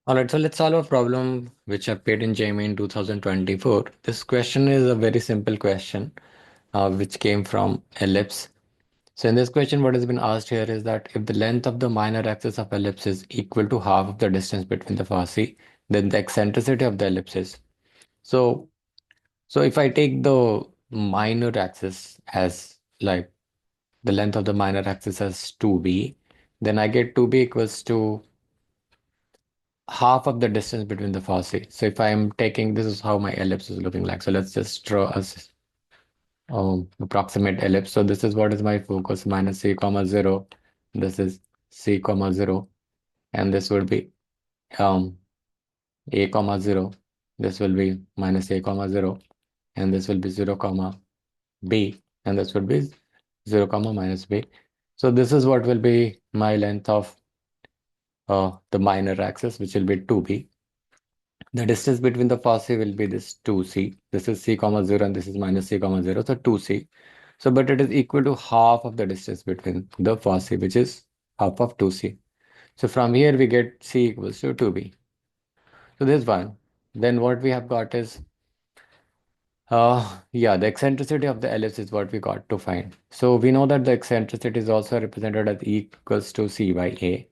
All right, so let's solve a problem which appeared in JEE Main 2024. This question is a very simple question which came from Ellipse. So in this question, what has been asked here is that if the length of the minor axis of ellipse is equal to half of the distance between the foci, then the eccentricity of the ellipse is. So, so if I take the minor axis as like the length of the minor axis as 2b, then I get 2b equals to half of the distance between the foci. So if I'm taking, this is how my ellipse is looking like. So let's just draw a approximate ellipse. So this is what is my focus minus c comma 0. This is c comma 0. And this would be um, a comma 0. This will be minus a comma 0. And this will be 0 comma b. And this would be 0 comma minus b. So this is what will be my length of the minor axis, which will be 2b. The distance between the foci will be this 2c. This is c comma 0 and this is minus c comma 0. So 2c. So but it is equal to half of the distance between the foci, which is half of 2c. So from here we get c equals to 2b. So this one. Then what we have got is yeah, the eccentricity of the ellipse is what we got to find. So we know that the eccentricity is also represented as E equals to c by a.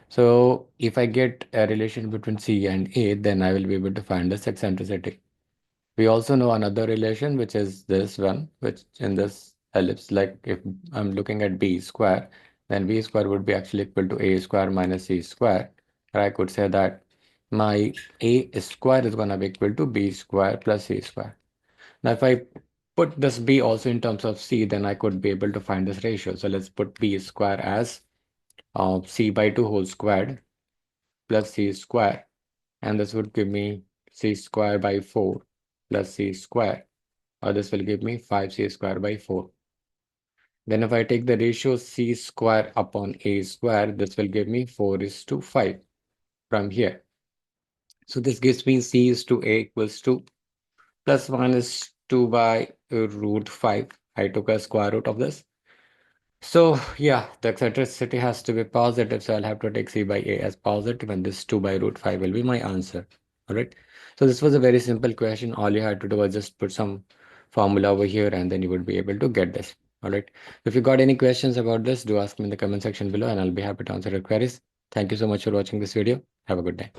So if I get a relation between c and a, then I will be able to find this eccentricity. We also know another relation, which is this one, which in this ellipse, like if I'm looking at b square, then b square would be actually equal to a square minus c square. Or I could say that my a square is going to be equal to b square plus c square. Now, if I put this b also in terms of c, then I could be able to find this ratio. So let's put b square as c by 2 whole squared plus c square. And this would give me c square by 4 plus c square. Or this will give me 5c square by 4. Then if I take the ratio c square upon a square, this will give me 4 is to 5 from here. So this gives me c is to a equals to plus 1 is 2 by root 5. I took a square root of this. So yeah, the eccentricity has to be positive, so I'll have to take c by a as positive, and this 2 by root 5 will be my answer. All right. So this was a very simple question. All you had to do was just put some formula over here, and then you would be able to get this. All right. If you got any questions about this, do ask me in the comment section below, and I'll be happy to answer your queries. Thank you so much for watching this video. Have a good day.